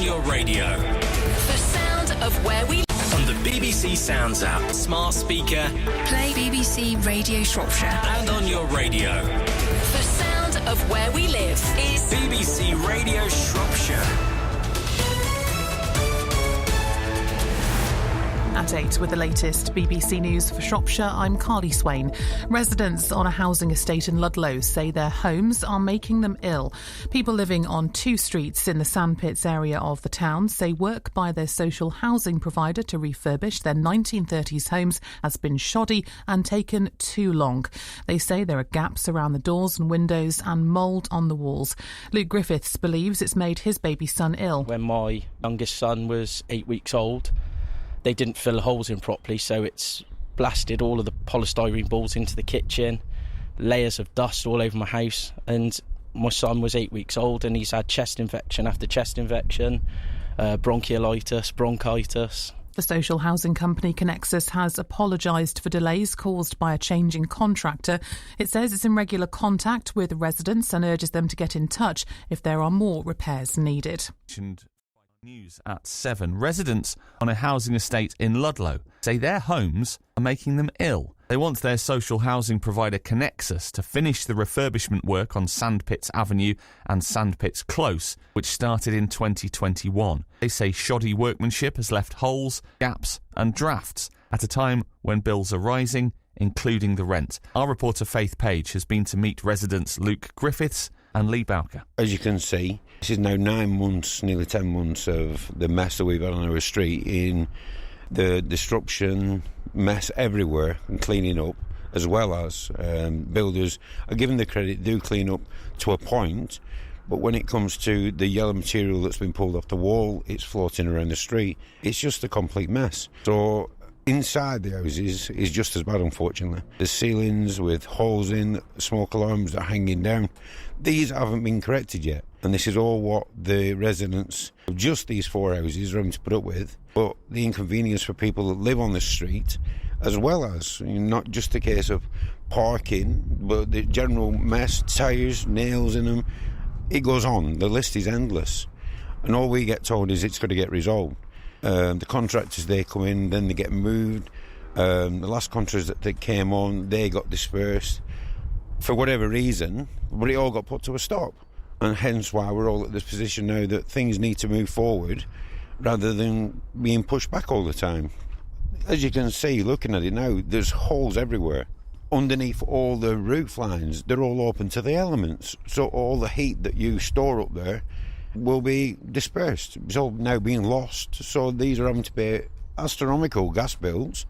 your radio. The sound of where we On the BBC Sounds app, smart speaker, play BBC Radio Shropshire. and on your radio. The sound of where we live is BBC Radio Shropshire. At 8 with the latest BBC News for Shropshire, I'm Carly Swain. Residents on a housing estate in Ludlow say their homes are making them ill. People living on 2 streets in the Sandpits area of the town say work by their social housing provider to refurbish their 1930s homes has been shoddy and taken too long. They say there are gaps around the doors and windows and mould on the walls. Luke Griffiths believes it's made his baby son ill. When my youngest son was 8 weeks old, they didn't fill the holes in properly, so it's blasted all of the polystyrene balls into the kitchen, layers of dust all over my house, and my son was 8 weeks old and he's had chest infection after chest infection, bronchiolitis, bronchitis. The social housing company Connexus has apologised for delays caused by a changing contractor. It says it's in regular contact with residents and urges them to get in touch if there are more repairs needed. News at 7. Residents on a housing estate in Ludlow say their homes are making them ill. They want their social housing provider Connexus to finish the refurbishment work on Sandpits Avenue and Sandpits Close, which started in 2021. They say shoddy workmanship has left holes, gaps and drafts at a time when bills are rising, including the rent. Our reporter Faith Page has been to meet residents Luke Griffiths and Lee Bowker. As you can see, this is now 9 months, nearly 10 months of the mess that we've had on our street, in the destruction, mess everywhere and cleaning up, as well as builders are given the credit, do clean up to a point, but when it comes to the yellow material that's been pulled off the wall, it's floating around the street. It's just a complete mess. So inside the houses is just as bad, unfortunately. The ceilings with holes in, smoke alarms that are hanging down, these haven't been corrected yet. And this is all what the residents of just these 4 houses are having to put up with. But the inconvenience for people that live on the street, as well as not just a case of parking, but the general mess, tyres, nails in them, it goes on. The list is endless. And all we get told is it's going to get resolved. The contractors, they come in, then they get moved. The last contractors that came on, they got dispersed for whatever reason, but it all got put to a stop. And hence why we're all at this position now that things need to move forward rather than being pushed back all the time. As you can see, looking at it now, there's holes everywhere. Underneath all the roof lines, they're all open to the elements. So all the heat that you store up there will be dispersed. It's all now being lost. So these are having to pay astronomical gas bills,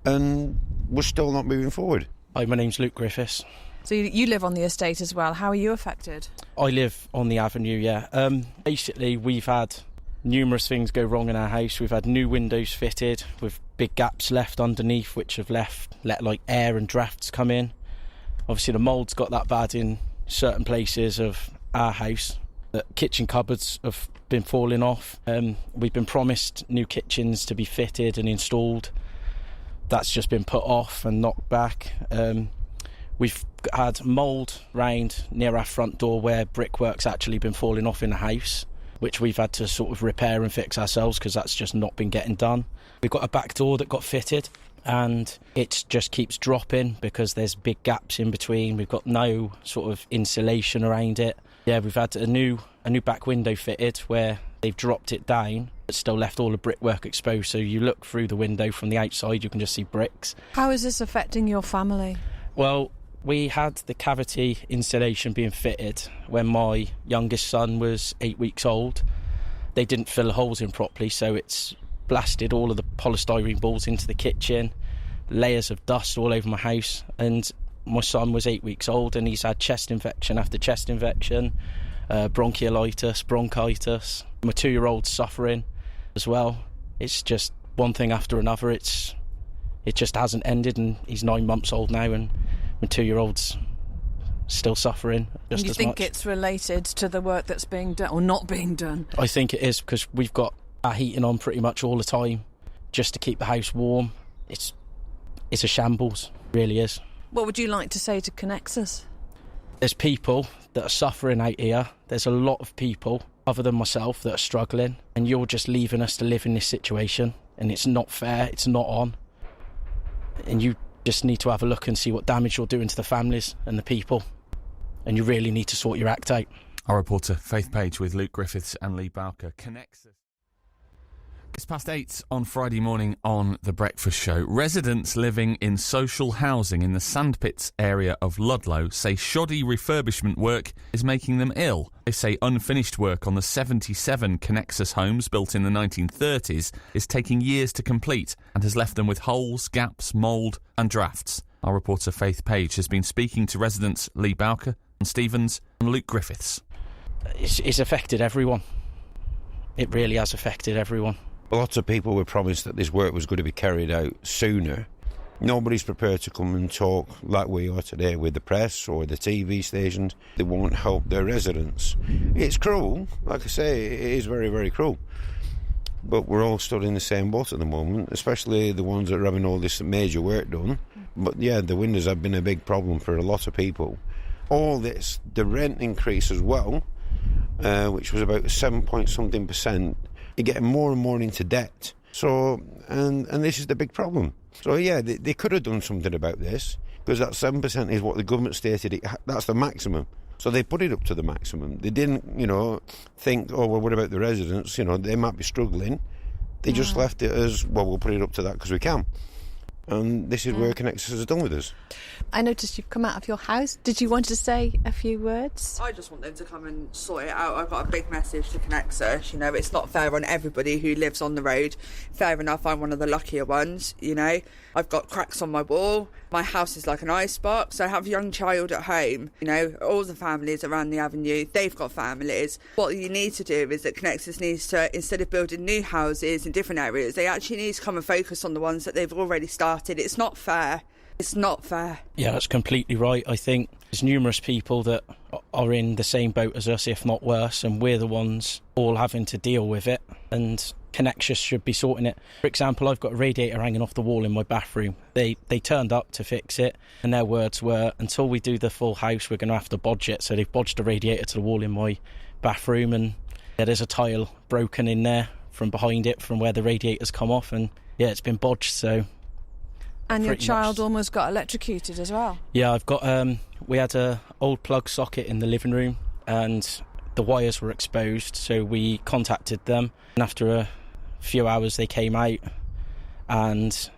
and we're still not moving forward. Hi, my name's Luke Griffiths. So you live on the estate as well. How are you affected? I live on the avenue, yeah. Basically, we've had numerous things go wrong in our house. We've had new windows fitted with big gaps left underneath, which have let like air and drafts come in. Obviously, the mould's got that bad in certain places of our house. The kitchen cupboards have been falling off. We've been promised new kitchens to be fitted and installed. That's just been put off and knocked back. We've had mould round near our front door where brickwork's actually been falling off in the house, which we've had to sort of repair and fix ourselves because that's just not been getting done. We've got a back door that got fitted and it just keeps dropping because there's big gaps in between. We've got no sort of insulation around it. Yeah, we've had a new back window fitted where they've dropped it down but still left all the brickwork exposed, so you look through the window from the outside, you can just see bricks. How is this affecting your family? Well, we had the cavity insulation being fitted when my youngest son was 8 weeks old. They didn't fill the holes in properly, so it's blasted all of the polystyrene balls into the kitchen, layers of dust all over my house, and my son was 8 weeks old and he's had chest infection after chest infection, bronchiolitis, bronchitis. My 2-year-old's suffering as well. It's just one thing after another. It just hasn't ended, and he's 9 months old now and my 2-year-old's still suffering just as much. Do you think it's related to the work that's being done or not being done? I think it is, because we've got our heating on pretty much all the time just to keep the house warm. It's a shambles, it really is. What would you like to say to Connexus? There's people that are suffering out here. There's a lot of people. other than myself that are struggling, and you're just leaving us to live in this situation, and it's not fair, it's not on. And you just need to have a look and see what damage you're doing to the families and the people, and you really need to sort your act out. Our reporter Faith Page with Luke Griffiths and Lee Bowker connects us. It's past 8 on Friday morning on The Breakfast Show. Residents living in social housing in the Sandpits area of Ludlow say shoddy refurbishment work is making them ill. They say unfinished work on the 77 Connexus homes built in the 1930s is taking years to complete and has left them with holes, gaps, mould and drafts. Our reporter Faith Page has been speaking to residents Lee Bowker, John Stevens and Luke Griffiths. It's affected everyone. It really has affected everyone. Lots of people were promised that this work was going to be carried out sooner. Nobody's prepared to come and talk like we are today with the press or the TV stations. They won't help their residents. It's cruel, like I say, it is very, very cruel. But we're all stood in the same boat at the moment, especially the ones that are having all this major work done. But yeah, the windows have been a big problem for a lot of people. All this, the rent increase as well, which was about 7-point-something%, you're getting more and more into debt. So, and this is the big problem. So yeah, they could have done something about this, because that 7% is what the government stated, that's the maximum. So they put it up to the maximum. They didn't, think, oh, well, what about the residents? They might be struggling. They just left it as, well, we'll put it up to that because we can. And this is where Connexus has done with us. I noticed you've come out of your house. Did you want to say a few words? I just want them to come and sort it out. I've got a big message to Connexus. It's not fair on everybody who lives on the road. Fair enough, I'm one of the luckier ones, I've got cracks on my wall. My house is like an icebox. I have a young child at home. All the families around the avenue, they've got families. What you need to do is that Connexus needs to, instead of building new houses in different areas, they actually need to come and focus on the ones that they've already started. It's not fair. It's not fair. Yeah, that's completely right. I think there's numerous people that are in the same boat as us, if not worse, and we're the ones all having to deal with it, and Connexus should be sorting it. For example, I've got a radiator hanging off the wall in my bathroom. They turned up to fix it, and their words were, until we do the full house, we're going to have to bodge it. So they've bodged a radiator to the wall in my bathroom, and there's a tile broken in there from behind it, from where the radiator's come off, and it's been bodged, so... And your child almost got electrocuted as well. Yeah, I've got... we had a old plug socket in the living room, and the wires were exposed, so we contacted them. And after a few hours, they came out and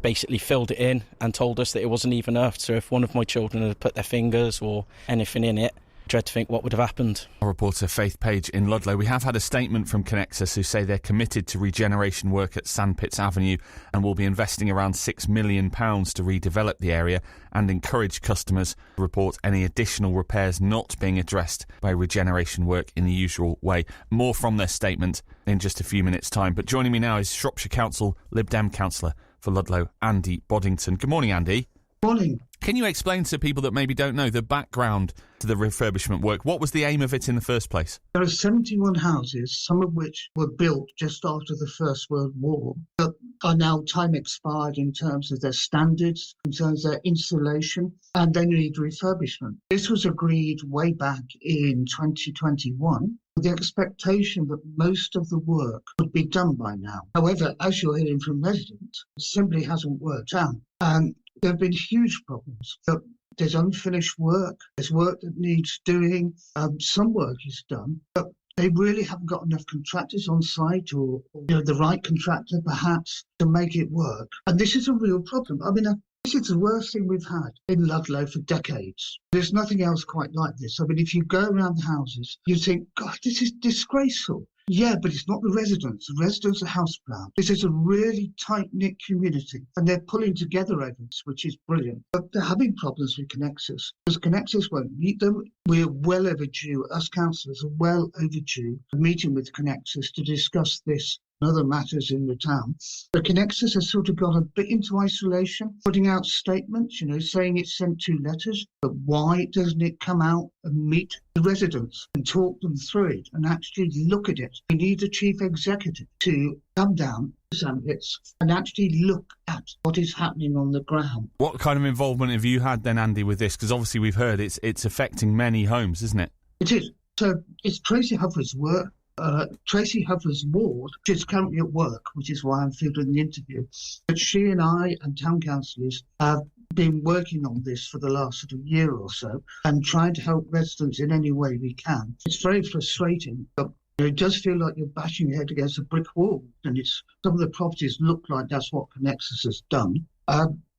basically filled it in and told us that it wasn't even earthed. So if one of my children had put their fingers or anything in it, I dread to think what would have happened. Our reporter Faith Page in Ludlow. We have had a statement from Connexus who say they're committed to regeneration work at Sandpits Avenue and will be investing around £6 million to redevelop the area and encourage customers to report any additional repairs not being addressed by regeneration work in the usual way. More from their statement in just a few minutes' time. But joining me now is Shropshire Council Lib Dem councillor for Ludlow, Andy Boddington. Good morning, Andy. Morning. Can you explain to people that maybe don't know the background to the refurbishment work? What was the aim of it in the first place? There are 71 houses, some of which were built just after the First World War, that are now time expired in terms of their standards, in terms of their insulation, and they need refurbishment. This was agreed way back in 2021, with the expectation that most of the work would be done by now. However, as you're hearing from residents, it simply hasn't worked out. There have been huge problems. There's unfinished work, there's work that needs doing, some work is done, but they really haven't got enough contractors on site or the right contractor perhaps to make it work. And this is a real problem. This is the worst thing we've had in Ludlow for decades. There's nothing else quite like this. If you go around the houses, you think, God, this is disgraceful. Yeah, but it's not the residents. The residents are housebound. This is a really tight-knit community, and they're pulling together over this, which is brilliant. But they're having problems with Connexus, because Connexus won't meet them. We're well overdue, us councillors are well overdue, a meeting with Connexus to discuss this and other matters in the town. But Connexus has sort of got a bit into isolation, putting out statements, saying it sent 2 letters, but why doesn't it come out and meet the residents and talk them through it and actually look at it? We need a chief executive to come down to Sandpits and actually look at what is happening on the ground. What kind of involvement have you had then, Andy, with this? Because obviously we've heard it's affecting many homes, isn't it? It is. So it's Tracy Huffer's work. Tracy Huffer's ward, which is currently at work, which is why I'm fielding the interview. But she and I and town councillors have been working on this for the last sort of year or so and trying to help residents in any way we can. It's very frustrating, but it does feel like you're bashing your head against a brick wall, and some of the properties look like that's what Connexus has done.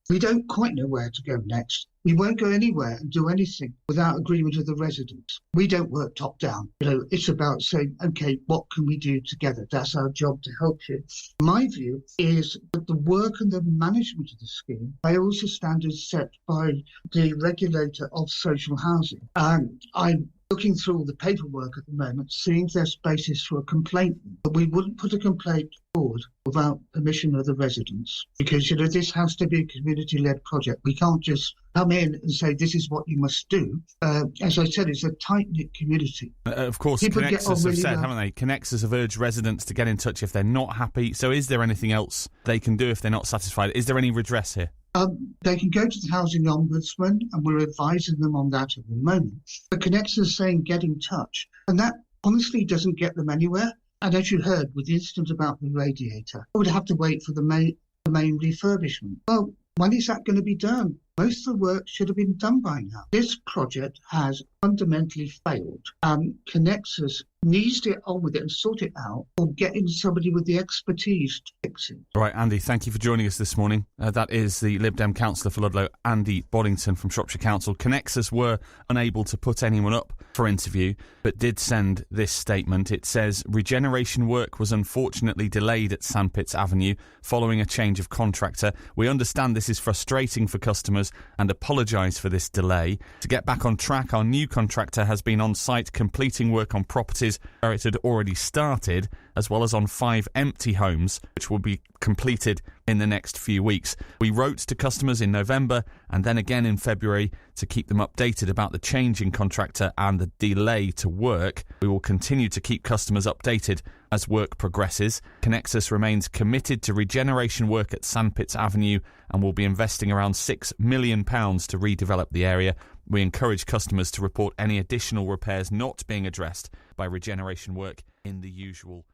We don't quite know where to go next. We won't go anywhere and do anything without agreement of the residents. We don't work top down. It's about saying, OK, what can we do together? That's our job to help you. My view is that the work and the management of the scheme fails the standards set by the regulator of social housing. I'm looking through all the paperwork at the moment, seeing if there's basis for a complaint. But we wouldn't put a complaint forward without permission of the residents, because this has to be a community-led project. We can't just come in and say this is what you must do. As I said, it's a tight-knit community. Of course, Connexus have said, haven't they? Connexus have urged residents to get in touch if they're not happy. So is there anything else they can do if they're not satisfied? Is there any redress here? They can go to the Housing Ombudsman, and we're advising them on that at the moment. But Connexus is saying get in touch, and that honestly doesn't get them anywhere. And as you heard with the incident about the radiator, I would have to wait for the main refurbishment. Well, when is that going to be done? Most of the work should have been done by now. This project has fundamentally failed. Connexus needs to get on with it and sort it out, or get in somebody with the expertise to fix it. Right, Andy, thank you for joining us this morning. That is the Lib Dem councillor for Ludlow, Andy Boddington from Shropshire Council. Connexus were unable to put anyone up for interview, but did send this statement. It says, regeneration work was unfortunately delayed at Sandpits Avenue following a change of contractor. We understand this is frustrating for customers and apologise for this delay. To get back on track, our new contractor has been on site completing work on properties where it had already started, as well as on 5 empty homes, which will be completed in the next few weeks. We wrote to customers in November and then again in February to keep them updated about the change in contractor and the delay to work. We will continue to keep customers updated as work progresses. Connexus remains committed to regeneration work at Sandpits Avenue and will be investing around £6 million to redevelop the area. We encourage customers to report any additional repairs not being addressed by regeneration work in the usual